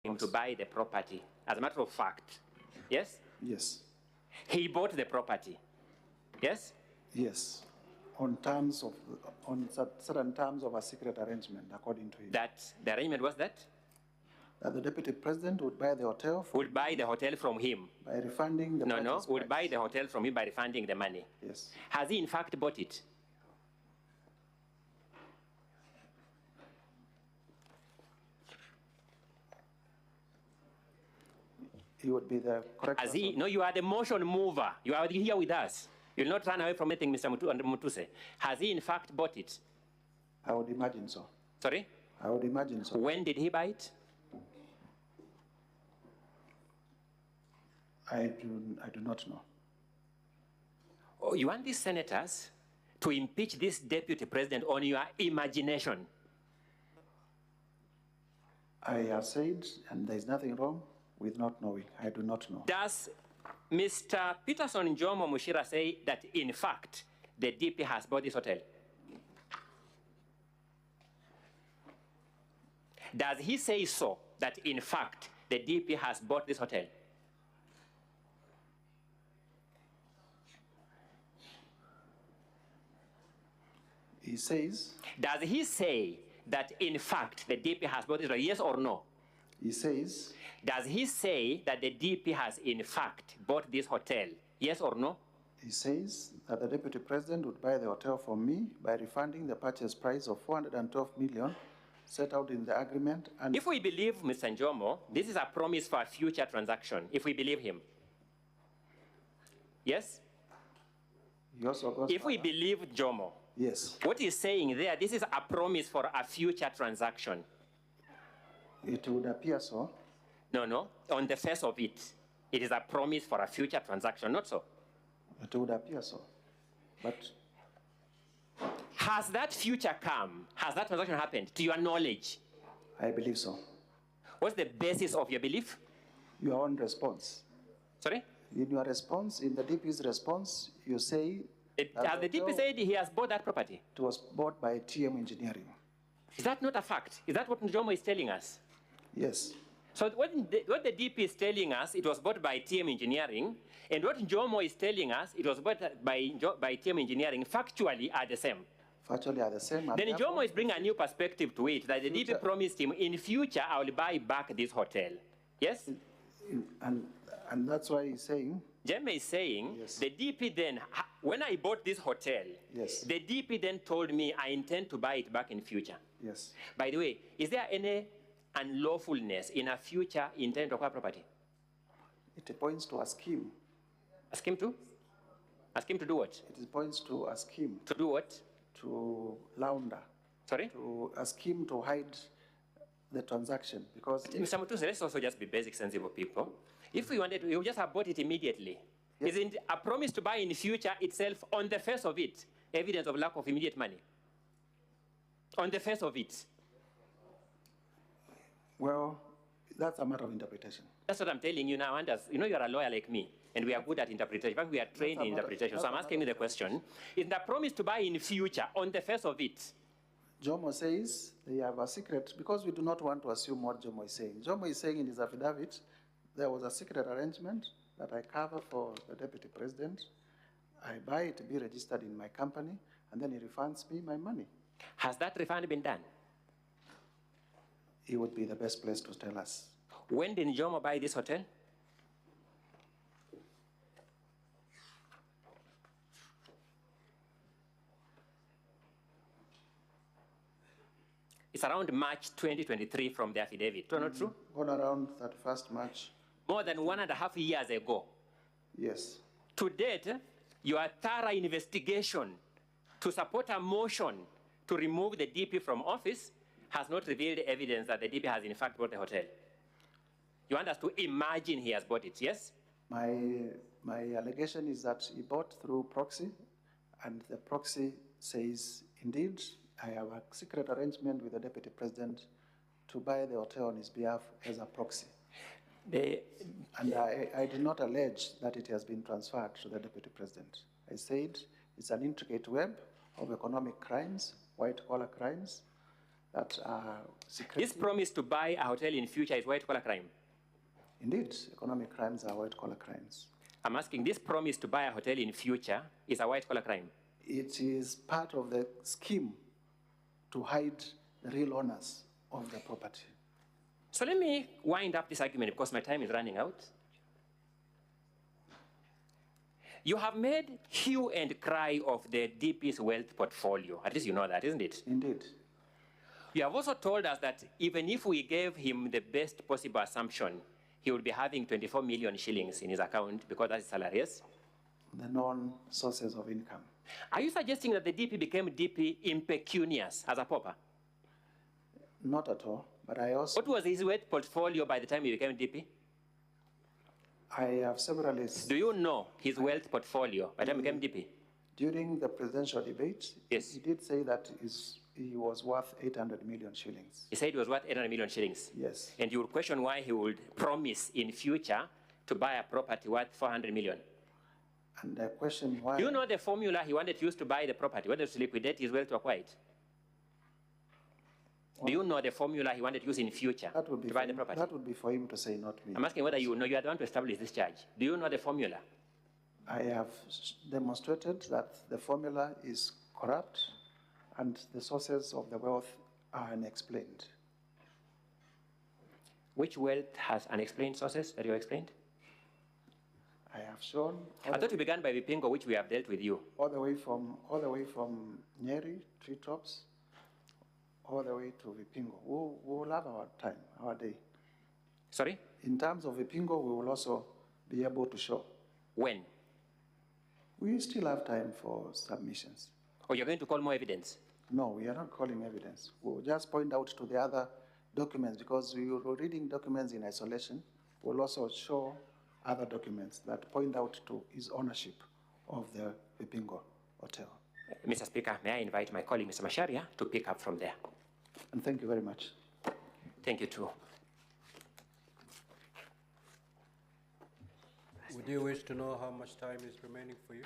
him to buy the property. As a matter of fact, yes? Yes. He bought the property, yes? Yes. On certain terms of a secret arrangement, according to him. That the arrangement was that? That the deputy president would buy the hotel. Would buy the hotel from him. By refunding the No, would buy the hotel from him by refunding the money. Yes. Has he in fact bought it? He would be the correct Has he? No, you are the motion mover. You are here with us. You'll not run away from anything, Mr. Mutuse. Has he in fact bought it? I would imagine so. Sorry? I would imagine so. When did he buy it? I do not know. Oh, you want these senators to impeach this deputy president on your imagination? I have said, and there is nothing wrong with not knowing. I do not know. Does Mr. Peterson Jomo Mushira say that, in fact, the DP has bought this hotel? Does he say so, that, in fact, the DP has bought this hotel? He says... Does he say that, in fact, the DP has bought this hotel, yes or no? He says... Does he say that the DP has, in fact, bought this hotel, yes or no? He says that the deputy president would buy the hotel from me by refunding the purchase price of 412 million set out in the agreement. And if we believe Mr. Njomo, this is a promise for a future transaction, if we believe him. Yes? He also goes if we believe Jomo, yes. What he's saying there, this is a promise for a future transaction. It would appear so. No. On the face of it, it is a promise for a future transaction, not so? It would appear so. But has that future come? Has that transaction happened, to your knowledge? I believe so. What's the basis of your belief? Your own response. Sorry? In your response, in the DP's response, you say... Has the DP said he has bought that property? It was bought by TM Engineering. Is that not a fact? Is that what Njomo is telling us? Yes. So what the DP is telling us, it was bought by TM Engineering, and what Njomo is telling us, it was bought by TM Engineering, factually are the same. Factually are the same. Then Njomo is bringing a new perspective to it, that the DP promised him, in future, I will buy back this hotel. Yes? And that's why he's saying... Jemme is saying, yes. The DP then, when I bought this hotel, yes. The DP then told me I intend to buy it back in future. Yes. By the way, is there any unlawfulness in a future intent to acquire property? It points to a scheme. A scheme to? A scheme to do what? It points to a scheme. To do what? To launder. Sorry? To a scheme to hide the transaction, because... Mr. Mutuse, let's also just be basic, sensible people. If we wanted to, we would just have bought it immediately. Yes. Isn't a promise to buy in the future itself, on the face of it, evidence of lack of immediate money? On the face of it. Well, that's a matter of interpretation. That's what I'm telling you now, Anders. You know you're a lawyer like me, and we are good at interpretation. In fact, we are trained in interpretation. So I'm asking you the question. Is the promise to buy in the future, on the face of it? Jomo says they have a secret, because we do not want to assume what Jomo is saying. Jomo is saying in his affidavit, there was a secret arrangement that I cover for the deputy president. I buy it to be registered in my company, and then he refunds me my money. Has that refund been done? He would be the best place to tell us. When did Jomo buy this hotel? It's around March 2023 from the affidavit. Not true? On around 31st March. More than 1.5 years ago. Yes. To date, your thorough investigation to support a motion to remove the DP from office has not revealed evidence that the DP has in fact bought the hotel. You want us to imagine he has bought it, yes? My allegation is that he bought through proxy, and the proxy says, indeed, I have a secret arrangement with the deputy president to buy the hotel on his behalf as a proxy. And I did not allege that it has been transferred to the deputy president. I said it's an intricate web of economic crimes, white-collar crimes, that are secretive. This promise to buy a hotel in future is white-collar crime. Indeed, economic crimes are white-collar crimes. I'm asking, this promise to buy a hotel in future is a white-collar crime? It is part of the scheme to hide the real owners of the property. So let me wind up this argument because my time is running out. You have made hue and cry of the DP's wealth portfolio. At least you know that, isn't it? Indeed. You have also told us that even if we gave him the best possible assumption, he would be having 24 million shillings in his account because that's his salary, yes? The known sources of income. Are you suggesting that the DP became DP impecunious as a pauper? Not at all, but I also... What was his wealth portfolio by the time he became DP? I have several lists. Do you know his wealth portfolio by the time he became DP? During the presidential debate, Yes. he did say that he was worth 800 million shillings. He said it was worth 800 million shillings. Yes. And you would question why he would promise in future to buy a property worth 400 million. And I question why... Do you know the formula he wanted to use to buy the property, whether to liquidate his wealth to acquire it? Do you know the formula he wanted to use in future That would be to buy the property? That would be for him to say, not me. I'm asking whether you know you are the one to establish this charge. Do you know the formula? I have demonstrated that the formula is corrupt and the sources of the wealth are unexplained. Which wealth has unexplained sources that you explained? I have shown I thought you began by Vipingo, which we have dealt with you. all the way from Nyeri, treetops, all the way to Vipingo. We will have our time, our day. Sorry? In terms of Vipingo, we will also be able to show. When? We still have time for submissions. Or you're going to call more evidence? No, we are not calling evidence. We'll just point out to the other documents because we were reading documents in isolation. We'll also show other documents that point out to his ownership of the Vipingo Hotel. Mr. Speaker, may I invite my colleague, Mr. Masharia, to pick up from there? And thank you very much. Thank you, too. Would you wish to know how much time is remaining for you?